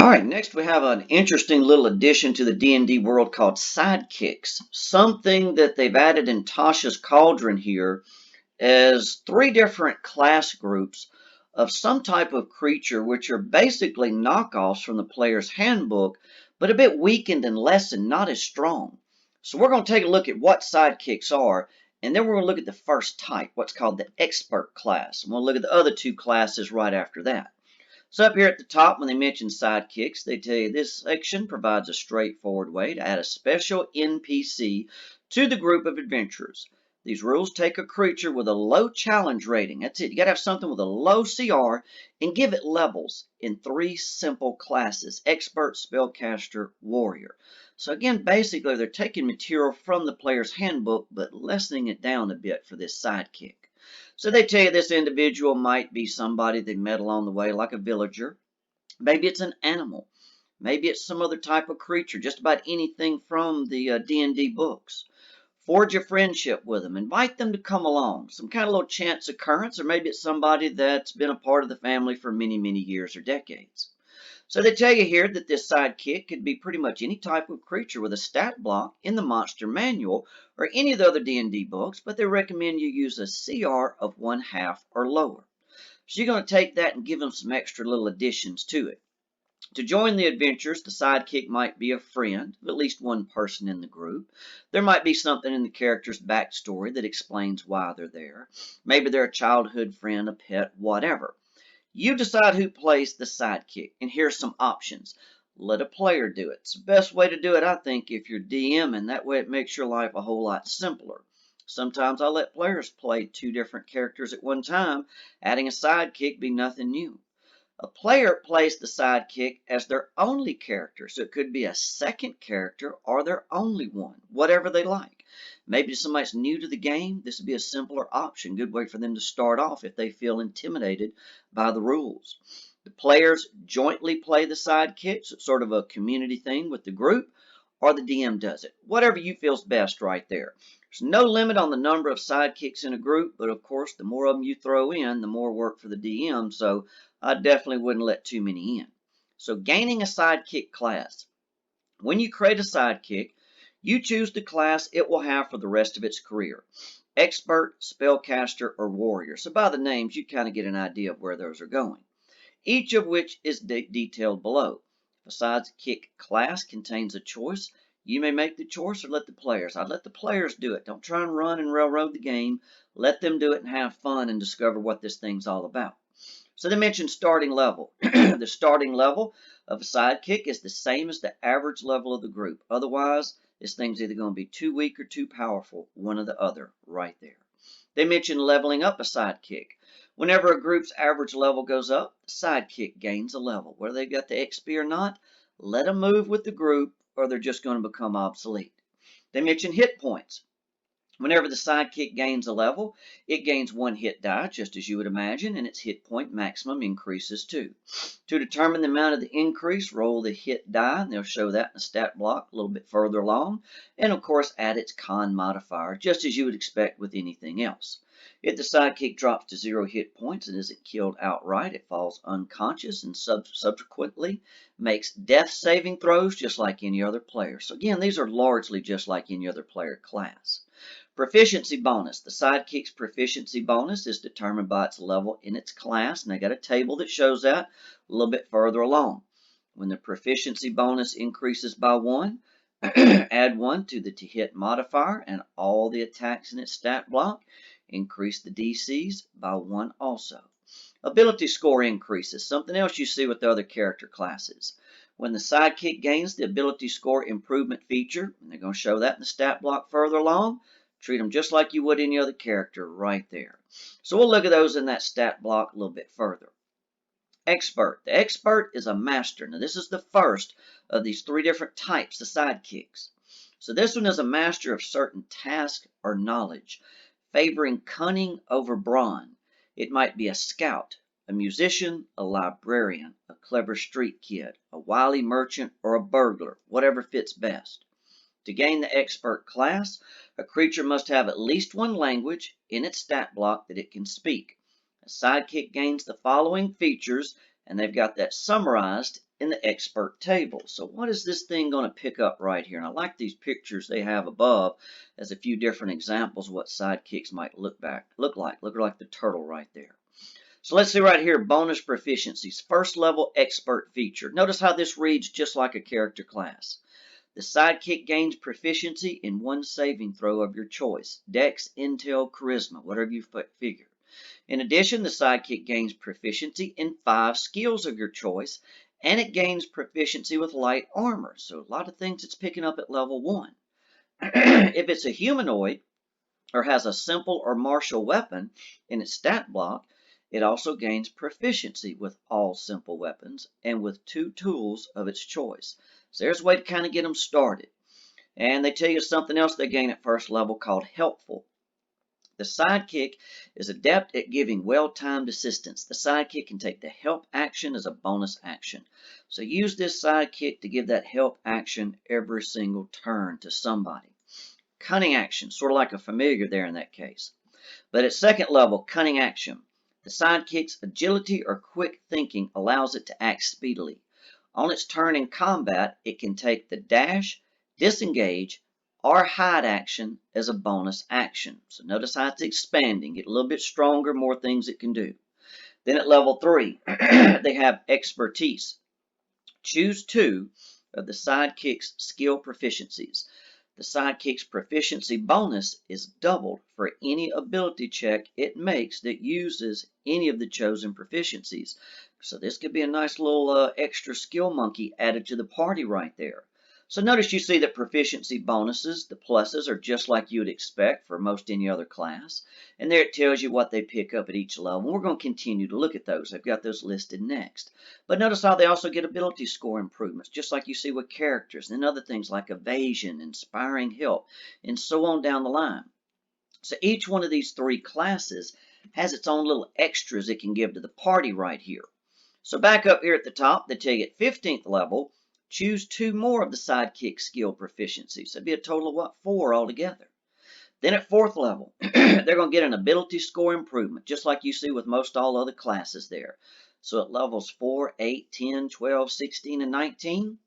All right, next we have an interesting little addition to the D&D world called Sidekicks. Something that they've added in Tasha's Cauldron here is three different class groups of some type of creature which are basically knockoffs from the player's handbook, but a bit weakened and lessened, not as strong. So we're going to take a look at what sidekicks are, and then we're going to look at the first type, what's called the expert class. And we'll look at the other two classes right after that. So up here at the top, when they mention sidekicks, they tell you this section provides a straightforward way to add a special NPC to the group of adventurers. These rules take a creature with a low challenge rating. That's it. You got to have something with a low CR and give it levels in three simple classes: expert, spellcaster, warrior. So again, basically, they're taking material from the player's handbook, but lessening it down a bit for this sidekick. So they tell you this individual might be somebody they met along the way, like a villager. Maybe it's an animal. Maybe it's some other type of creature, just about anything from the D&D books. Forge a friendship with them. Invite them to come along. Some kind of little chance occurrence, or maybe it's somebody that's been a part of the family for many, many years or decades. So they tell you here that this sidekick could be pretty much any type of creature with a stat block in the monster manual or any of the other D&D books, but they recommend you use a CR of 1/2 or lower. So you're going to take that and give them some extra little additions to it. To join the adventures, the sidekick might be a friend of at least one person in the group. There might be something in the character's backstory that explains why they're there. Maybe they're a childhood friend, a pet, whatever. You decide who plays the sidekick, and here's some options. Let a player do it. It's the best way to do it, I think, if you're DMing. That way it makes your life a whole lot simpler. Sometimes I let players play two different characters at one time. Adding a sidekick be nothing new. A player plays the sidekick as their only character, so it could be a second character or their only one, whatever they like. Maybe somebody's new to the game, this would be a simpler option. Good way for them to start off if they feel intimidated by the rules. The players jointly play the sidekicks. It's sort of a community thing with the group, or the DM does it. Whatever you feel's best right there. There's no limit on the number of sidekicks in a group, but of course, the more of them you throw in, the more work for the DM, so I definitely wouldn't let too many in. So gaining a sidekick class. When you create a sidekick, you choose the class it will have for the rest of its career. Expert, spellcaster, or warrior. So by the names, you kind of get an idea of where those are going. Each of which is detailed below. If a sidekick class contains a choice, you may make the choice or let the players. I'd let the players do it. Don't try and run and railroad the game. Let them do it and have fun and discover what this thing's all about. So they mentioned starting level. The starting level of a sidekick is the same as the average level of the group. Otherwise, this thing's either going to be too weak or too powerful, one or the other, right there. They mentioned leveling up a sidekick. Whenever a group's average level goes up, the sidekick gains a level. Whether they've got the XP or not, let them move with the group or they're just going to become obsolete. They mentioned hit points. Whenever the sidekick gains a level, it gains 1 hit die, just as you would imagine, and its hit point maximum increases too. To determine the amount of the increase, roll the hit die, and they'll show that in the stat block a little bit further along, and of course add its con modifier, just as you would expect with anything else. If the sidekick drops to 0 hit points and isn't killed outright, it falls unconscious and subsequently makes death saving throws just like any other player. So again, these are largely just like any other player class. Proficiency bonus. The sidekick's proficiency bonus is determined by its level in its class, and they got a table that shows that a little bit further along. When the proficiency bonus increases by 1, add 1 to the hit modifier, and all the attacks in its stat block increase the DCs by 1 also. Ability score increases, something else you see with the other character classes. When the sidekick gains the ability score improvement feature, and they're going to show that in the stat block further along, treat them just like you would any other character right there. So we'll look at those in that stat block a little bit further. Expert. The expert is a master. Now this is the first of these 3 different types of sidekicks. So this one is a master of certain task or knowledge, favoring cunning over brawn. It might be a scout, a musician, a librarian, a clever street kid, a wily merchant, or a burglar, whatever fits best. To gain the expert class, a creature must have at least 1 language in its stat block that it can speak. A sidekick gains the following features And they've got that summarized in the expert table. So what is this thing going to pick up right here? And I like these pictures they have above as a few different examples of what sidekicks might look like. Look like the turtle right there. So let's see right here, bonus proficiencies. First level expert feature. Notice how this reads just like a character class. The sidekick gains proficiency in one saving throw of your choice. Dex, Intel, Charisma, whatever you figure. In addition, the sidekick gains proficiency in 5 skills of your choice, and it gains proficiency with light armor. So a lot of things it's picking up at level 1. If it's a humanoid or has a simple or martial weapon in its stat block, it also gains proficiency with all simple weapons and with 2 tools of its choice. So there's a way to kind of get them started. And they tell you something else they gain at first level called helpful. The sidekick is adept at giving well-timed assistance. The sidekick can take the help action as a bonus action. So use this sidekick to give that help action every single turn to somebody. Cunning action, sort of like a familiar there in that case. But at second level, cunning action. The sidekick's agility or quick thinking allows it to act speedily. On its turn in combat, it can take the dash, disengage, or hide action as a bonus action. So notice how it's expanding. Get a little bit stronger, more things it can do. Then at level 3, they have expertise. Choose 2 of the sidekick's skill proficiencies. The sidekick's proficiency bonus is doubled for any ability check it makes that uses any of the chosen proficiencies. So this could be a nice little extra skill monkey added to the party right there. So notice you see that proficiency bonuses, the pluses, are just like you would expect for most any other class. And there it tells you what they pick up at each level. We're going to continue to look at those. I've got those listed next. But notice how they also get ability score improvements, just like you see with characters and other things like evasion, inspiring help, and so on down the line. So each one of these 3 classes has its own little extras it can give to the party right here. So back up here at the top, they tell you at 15th level, choose 2 more of the sidekick skill proficiencies. So it'd be a total of what, 4 altogether. Then at 4th level, they're going to get an ability score improvement, just like you see with most all other classes there. So at levels 4, 8, 10, 12, 16, and 19,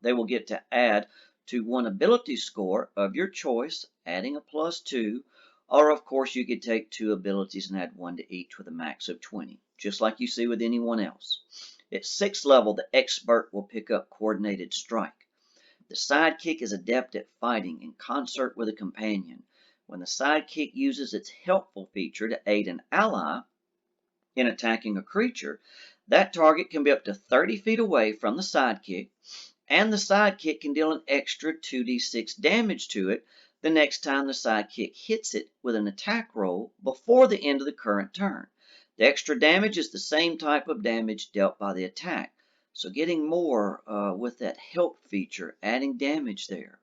they will get to add to 1 ability score of your choice, adding a +2, or of course you could take 2 abilities and add 1 to each with a max of 20, just like you see with anyone else. At 6th level, the expert will pick up coordinated strike. The sidekick is adept at fighting in concert with a companion. When the sidekick uses its helpful feature to aid an ally in attacking a creature, that target can be up to 30 feet away from the sidekick, and the sidekick can deal an extra 2d6 damage to it the next time the sidekick hits it with an attack roll before the end of the current turn. The extra damage is the same type of damage dealt by the attack. So getting more with that help feature, adding damage there.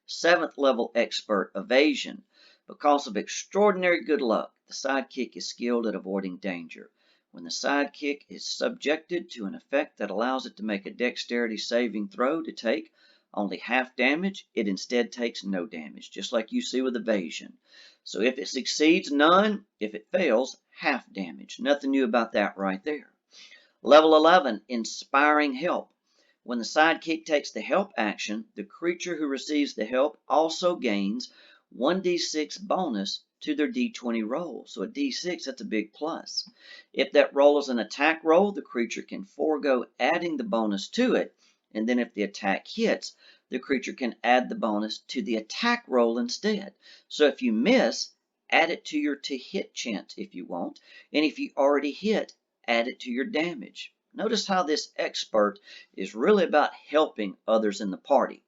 7th level expert, evasion. Because of extraordinary good luck, the sidekick is skilled at avoiding danger. When the sidekick is subjected to an effect that allows it to make a dexterity saving throw to take only half damage, it instead takes no damage, just like you see with evasion. So if it succeeds, none. If it fails, half damage. Nothing new about that right there. Level 11, inspiring help. When the sidekick takes the help action, the creature who receives the help also gains 1d6 bonus to their d20 roll. So a d6, that's a big plus. If that roll is an attack roll, the creature can forego adding the bonus to it, and then if the attack hits, the creature can add the bonus to the attack roll instead. So if you miss, add it to your to hit chance if you want, and if you already hit, add it to your damage. Notice how this expert is really about helping others in the party.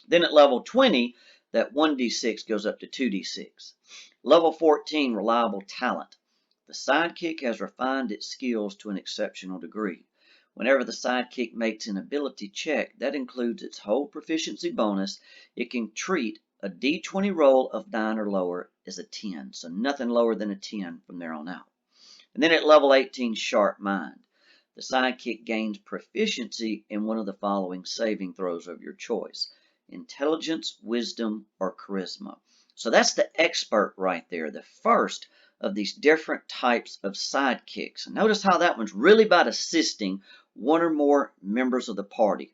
Then at level 20, that 1d6 goes up to 2d6. Level 14, reliable talent. The sidekick has refined its skills to an exceptional degree. Whenever the sidekick makes an ability check, that includes its whole proficiency bonus, it can treat a d20 roll of 9 or lower as a 10. So nothing lower than a 10 from there on out. And then at level 18, sharp mind. The sidekick gains proficiency in one of the following saving throws of your choice: intelligence, wisdom, or charisma. So that's the expert right there, the first of these different types of sidekicks. And notice how that one's really about assisting one or more members of the party.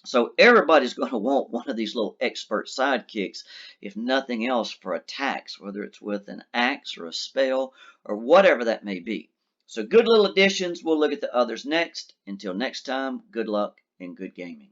So everybody's going to want one of these little expert sidekicks, if nothing else, for attacks, whether it's with an axe or a spell or whatever that may be. So good little additions. We'll look at the others next. Until next time, good luck and good gaming.